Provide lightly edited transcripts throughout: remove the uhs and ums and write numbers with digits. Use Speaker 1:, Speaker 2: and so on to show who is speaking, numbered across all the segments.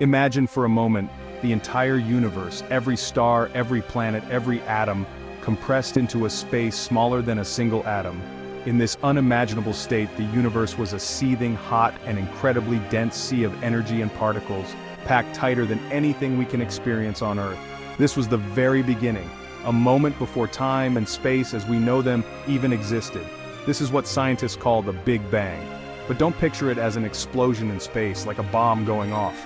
Speaker 1: Imagine for a moment the entire universe, every star, every planet, every atom, compressed into a space smaller than a single atom. In this unimaginable state, the universe was a seething, hot, and incredibly dense sea of energy and particles, packed tighter than anything we can experience on Earth. This was the very beginning, a moment before time and space as we know them even existed. This is what scientists call the Big Bang. But don't picture it as an explosion in space, like a bomb going off.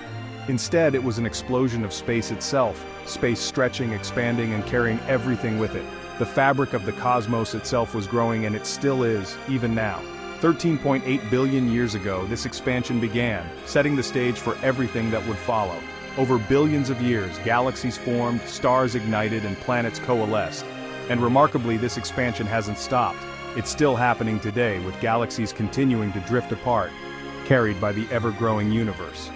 Speaker 1: Instead, it was an explosion of space itself, space stretching, expanding, and carrying everything with it. The fabric of the cosmos itself was growing, and it still is, even now. 13.8 billion years ago, this expansion began, setting the stage for everything that would follow. Over billions of years, galaxies formed, stars ignited, and planets coalesced. And remarkably, this expansion hasn't stopped. It's still happening today, with galaxies continuing to drift apart, carried by the ever-growing universe.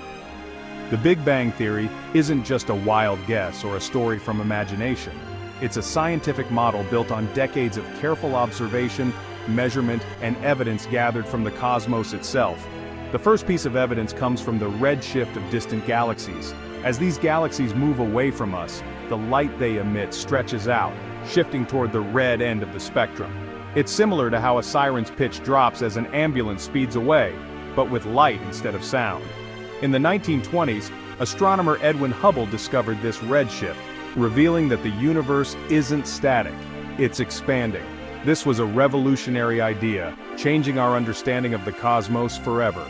Speaker 1: The Big Bang Theory isn't just a wild guess or a story from imagination. It's a scientific model built on decades of careful observation, measurement, and evidence gathered from the cosmos itself. The first piece of evidence comes from the redshift of distant galaxies. As these galaxies move away from us, the light they emit stretches out, shifting toward the red end of the spectrum. It's similar to how a siren's pitch drops as an ambulance speeds away, but with light instead of sound. In the 1920s, astronomer Edwin Hubble discovered this redshift, revealing that the universe isn't static, it's expanding. This was a revolutionary idea, changing our understanding of the cosmos forever.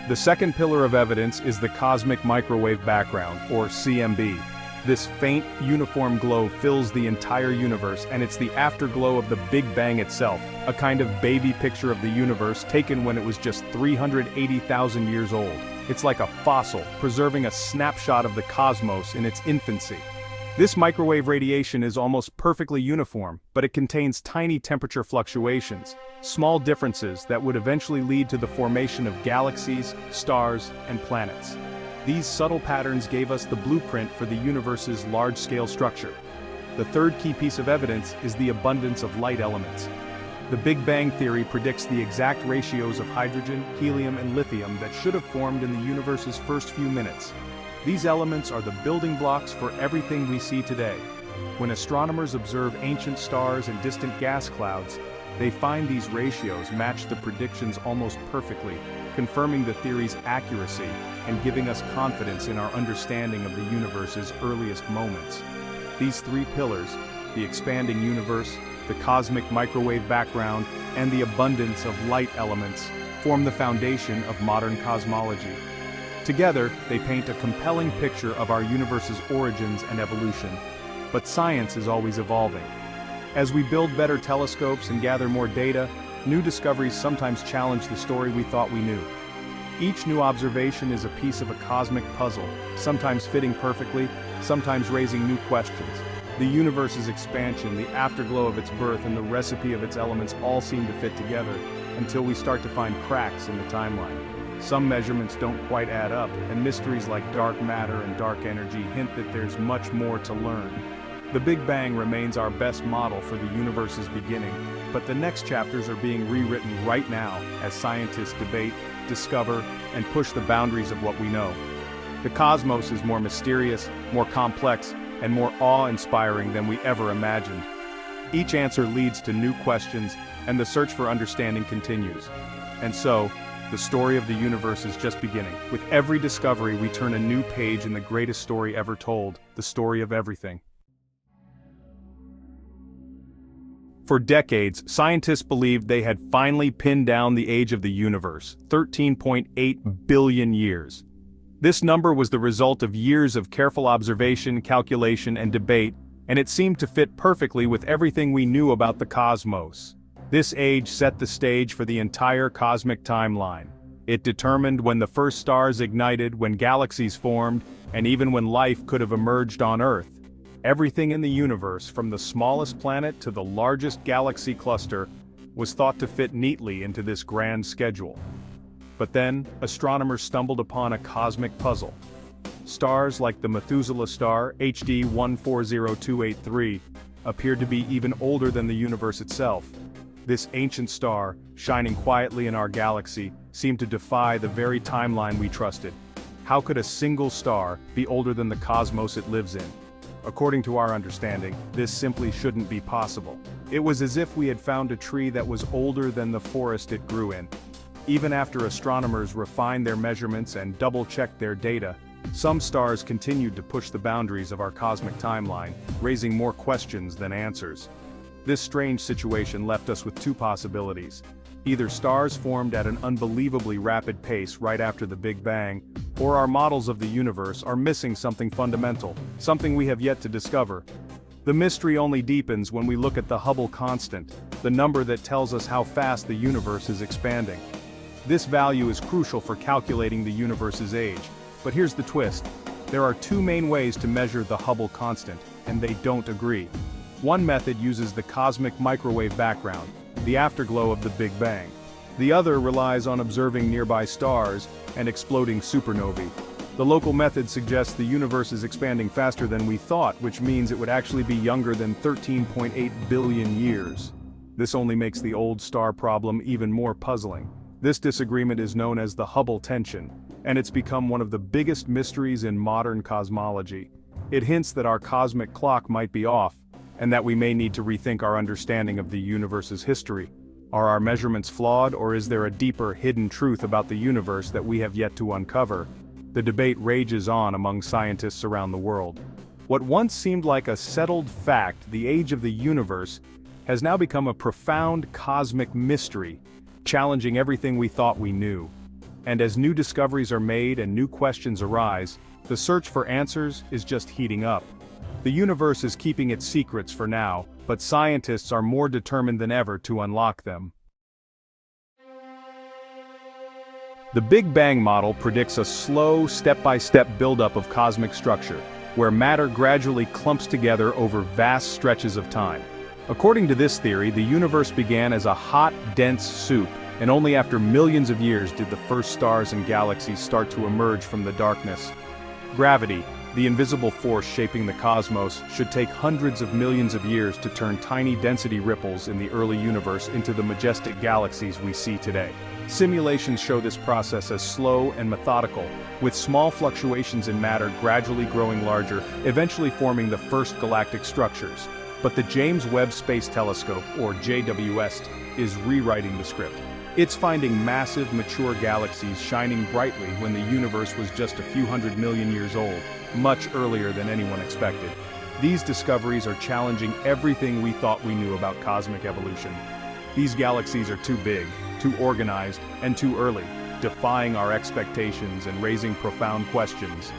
Speaker 1: The second pillar of evidence is the cosmic microwave background, or CMB. This faint, uniform glow fills the entire universe, and it's the afterglow of the Big Bang itself, a kind of baby picture of the universe taken when it was just 380,000 years old. It's like a fossil, preserving a snapshot of the cosmos in its infancy. This microwave radiation is almost perfectly uniform, but it contains tiny temperature fluctuations, small differences that would eventually lead to the formation of galaxies, stars, and planets. These subtle patterns gave us the blueprint for the universe's large-scale structure. The third key piece of evidence is the abundance of light elements. The Big Bang Theory predicts the exact ratios of hydrogen, helium, and lithium that should have formed in the universe's first few minutes. These elements are the building blocks for everything we see today. When astronomers observe ancient stars and distant gas clouds, they find these ratios match the predictions almost perfectly, confirming the theory's accuracy and giving us confidence in our understanding of the universe's earliest moments. These three pillars, the expanding universe, the cosmic microwave background, and the abundance of light elements, form the foundation of modern cosmology. Together, they paint a compelling picture of our universe's origins and evolution. But science is always evolving. As we build better telescopes and gather more data, new discoveries sometimes challenge the story we thought we knew. Each new observation is a piece of a cosmic puzzle, sometimes fitting perfectly, sometimes raising new questions. The universe's expansion, the afterglow of its birth, and the recipe of its elements all seem to fit together, until we start to find cracks in the timeline. Some measurements don't quite add up, and mysteries like dark matter and dark energy hint that there's much more to learn. The Big Bang remains our best model for the universe's beginning, but the next chapters are being rewritten right now as scientists debate, discover, and push the boundaries of what we know. The cosmos is more mysterious, more complex, and more awe-inspiring than we ever imagined. Each answer leads to new questions, and the search for understanding continues. And so, the story of the universe is just beginning. With every discovery, we turn a new page in the greatest story ever told, the story of everything. For decades, scientists believed they had finally pinned down the age of the universe, 13.8 billion years. This number was the result of years of careful observation, calculation, and debate, and it seemed to fit perfectly with everything we knew about the cosmos. This age set the stage for the entire cosmic timeline. It determined when the first stars ignited, when galaxies formed, and even when life could have emerged on Earth. Everything in the universe, from the smallest planet to the largest galaxy cluster, was thought to fit neatly into this grand schedule. But then, astronomers stumbled upon a cosmic puzzle. Stars like the Methuselah star, HD 140283, appeared to be even older than the universe itself. This ancient star, shining quietly in our galaxy, seemed to defy the very timeline we trusted. How could a single star be older than the cosmos it lives in? According to our understanding, this simply shouldn't be possible. It was as if we had found a tree that was older than the forest it grew in. Even after astronomers refined their measurements and double-checked their data, some stars continued to push the boundaries of our cosmic timeline, raising more questions than answers. This strange situation left us with two possibilities. Either stars formed at an unbelievably rapid pace right after the Big Bang, or our models of the universe are missing something fundamental, something we have yet to discover. The mystery only deepens when we look at the Hubble constant, the number that tells us how fast the universe is expanding. This value is crucial for calculating the universe's age. But here's the twist. There are two main ways to measure the Hubble constant, and they don't agree. One method uses the cosmic microwave background, the afterglow of the Big Bang. The other relies on observing nearby stars and exploding supernovae. The local method suggests the universe is expanding faster than we thought, which means it would actually be younger than 13.8 billion years. This only makes the old star problem even more puzzling. This disagreement is known as the Hubble Tension, and it's become one of the biggest mysteries in modern cosmology. It hints that our cosmic clock might be off, and that we may need to rethink our understanding of the universe's history. Are our measurements flawed, or is there a deeper, hidden truth about the universe that we have yet to uncover? The debate rages on among scientists around the world. What once seemed like a settled fact, the age of the universe, has now become a profound cosmic mystery, challenging everything we thought we knew. And as new discoveries are made and new questions arise, the search for answers is just heating up. The universe is keeping its secrets for now, but scientists are more determined than ever to unlock them. The Big Bang model predicts a slow, step-by-step buildup of cosmic structure, where matter gradually clumps together over vast stretches of time. According to this theory, the universe began as a hot, dense soup, and only after millions of years did the first stars and galaxies start to emerge from the darkness. Gravity, the invisible force shaping the cosmos, should take hundreds of millions of years to turn tiny density ripples in the early universe into the majestic galaxies we see today. Simulations show this process as slow and methodical, with small fluctuations in matter gradually growing larger, eventually forming the first galactic structures. But the James Webb Space Telescope, or JWST, is rewriting the script. It's finding massive, mature galaxies shining brightly when the universe was just a few 100 million years old, much earlier than anyone expected. These discoveries are challenging everything we thought we knew about cosmic evolution. These galaxies are too big, too organized, and too early, defying our expectations and raising profound questions.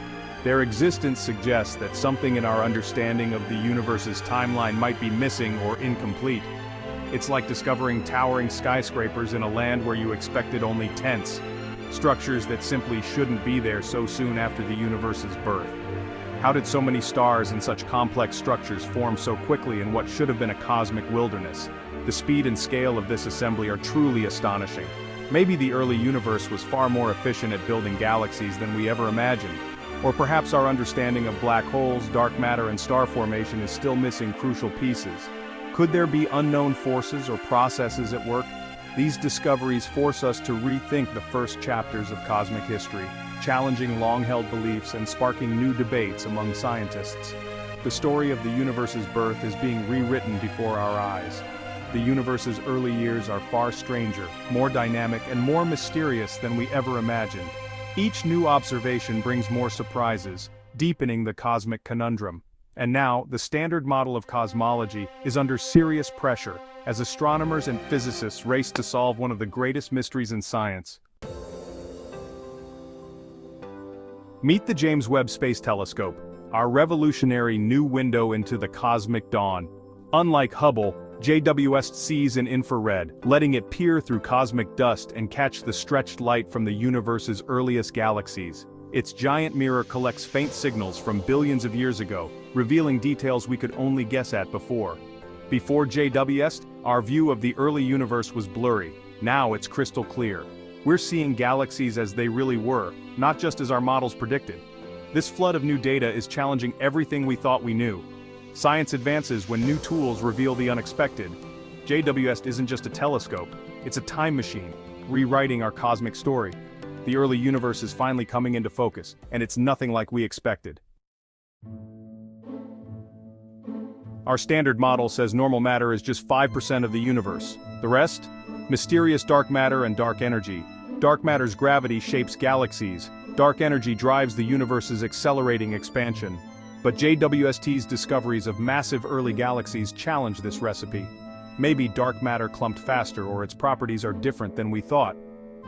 Speaker 1: Their existence suggests that something in our understanding of the universe's timeline might be missing or incomplete. It's like discovering towering skyscrapers in a land where you expected only tents, structures that simply shouldn't be there so soon after the universe's birth. How did so many stars and such complex structures form so quickly in what should have been a cosmic wilderness? The speed and scale of this assembly are truly astonishing. Maybe the early universe was far more efficient at building galaxies than we ever imagined. Or perhaps our understanding of black holes, dark matter, and star formation is still missing crucial pieces. Could there be unknown forces or processes at work? These discoveries force us to rethink the first chapters of cosmic history, challenging long-held beliefs and sparking new debates among scientists. The story of the universe's birth is being rewritten before our eyes. The universe's early years are far stranger, more dynamic, and more mysterious than we ever imagined. Each new observation brings more surprises, deepening the cosmic conundrum. And now, the standard model of cosmology is under serious pressure as astronomers and physicists race to solve one of the greatest mysteries in science. Meet the James Webb Space Telescope, our revolutionary new window into the cosmic dawn. Unlike Hubble, JWST sees in infrared, letting it peer through cosmic dust and catch the stretched light from the universe's earliest galaxies. Its giant mirror collects faint signals from billions of years ago, revealing details we could only guess at before. Before JWST, our view of the early universe was blurry. Now it's crystal clear. We're seeing galaxies as they really were, not just as our models predicted. This flood of new data is challenging everything we thought we knew. Science advances when new tools reveal the unexpected. JWST isn't just a telescope, it's a time machine, rewriting our cosmic story. The early universe is finally coming into focus, and it's nothing like we expected. Our standard model says normal matter is just 5% of the universe. The rest? Mysterious dark matter and dark energy. Dark matter's gravity shapes galaxies. Dark energy drives the universe's accelerating expansion. But JWST's discoveries of massive early galaxies challenge this recipe. Maybe dark matter clumped faster, or its properties are different than we thought.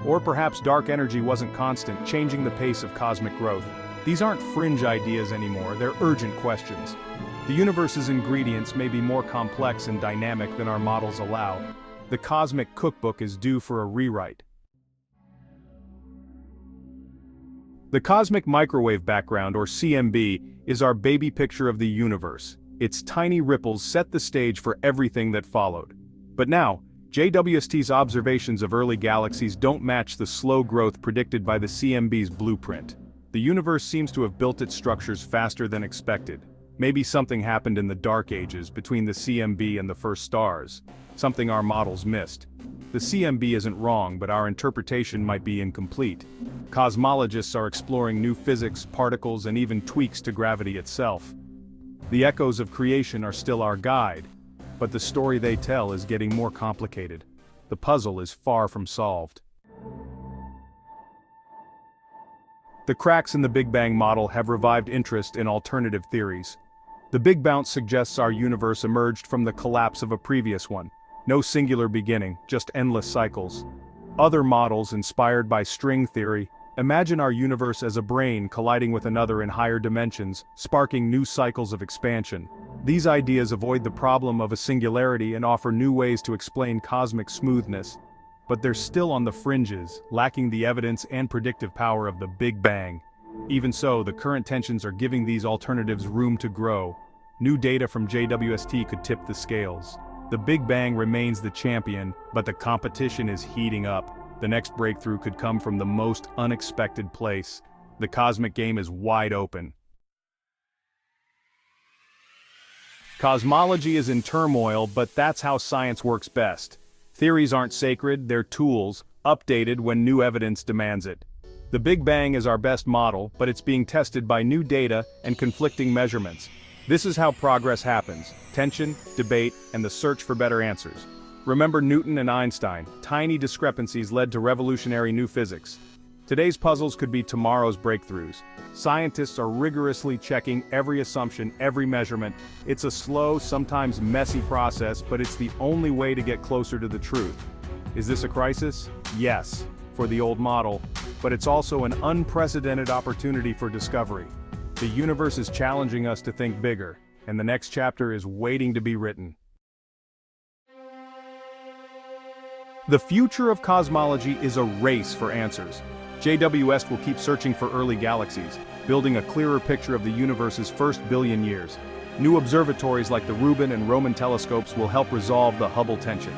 Speaker 1: Or perhaps dark energy wasn't constant, changing the pace of cosmic growth. These aren't fringe ideas anymore, they're urgent questions. The universe's ingredients may be more complex and dynamic than our models allow. The cosmic cookbook is due for a rewrite. The cosmic microwave background, or CMB, is our baby picture of the universe. Its tiny ripples set the stage for everything that followed. But now, JWST's observations of early galaxies don't match the slow growth predicted by the CMB's blueprint. The universe seems to have built its structures faster than expected. Maybe something happened in the dark ages between the CMB and the first stars, something our models missed. The CMB isn't wrong, but our interpretation might be incomplete. Cosmologists are exploring new physics, particles, and even tweaks to gravity itself. The echoes of creation are still our guide, but the story they tell is getting more complicated. The puzzle is far from solved. The cracks in the Big Bang model have revived interest in alternative theories. The Big Bounce suggests our universe emerged from the collapse of a previous one. No singular beginning, just endless cycles. Other models, inspired by string theory, imagine our universe as a brain colliding with another in higher dimensions, sparking new cycles of expansion. These ideas avoid the problem of a singularity and offer new ways to explain cosmic smoothness. But they're still on the fringes, lacking the evidence and predictive power of the Big Bang. Even so, the current tensions are giving these alternatives room to grow. New data from JWST could tip the scales. The Big Bang remains the champion, but the competition is heating up. The next breakthrough could come from the most unexpected place. The cosmic game is wide open. Cosmology is in turmoil, but that's how science works best. Theories aren't sacred, they're tools, updated when new evidence demands it. The Big Bang is our best model, but it's being tested by new data and conflicting measurements. This is how progress happens: tension, debate, and the search for better answers. Remember Newton and Einstein. Tiny discrepancies led to revolutionary new physics. Today's puzzles could be tomorrow's breakthroughs. Scientists are rigorously checking every assumption, every measurement. It's a slow, sometimes messy process, but it's the only way to get closer to the truth. Is this a crisis? Yes, for the old model, but it's also an unprecedented opportunity for discovery. The universe is challenging us to think bigger, and the next chapter is waiting to be written. The future of cosmology is a race for answers. JWST will keep searching for early galaxies, building a clearer picture of the universe's first billion years. New observatories like the Rubin and Roman telescopes will help resolve the Hubble Tension.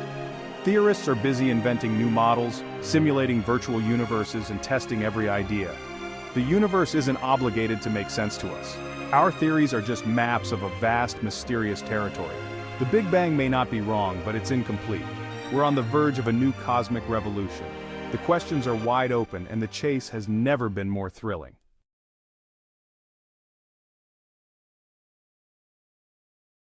Speaker 1: Theorists are busy inventing new models, simulating virtual universes, and testing every idea. The universe isn't obligated to make sense to us. Our theories are just maps of a vast, mysterious territory. The Big Bang may not be wrong, but it's incomplete. We're on the verge of a new cosmic revolution. The questions are wide open, and the chase has never been more thrilling.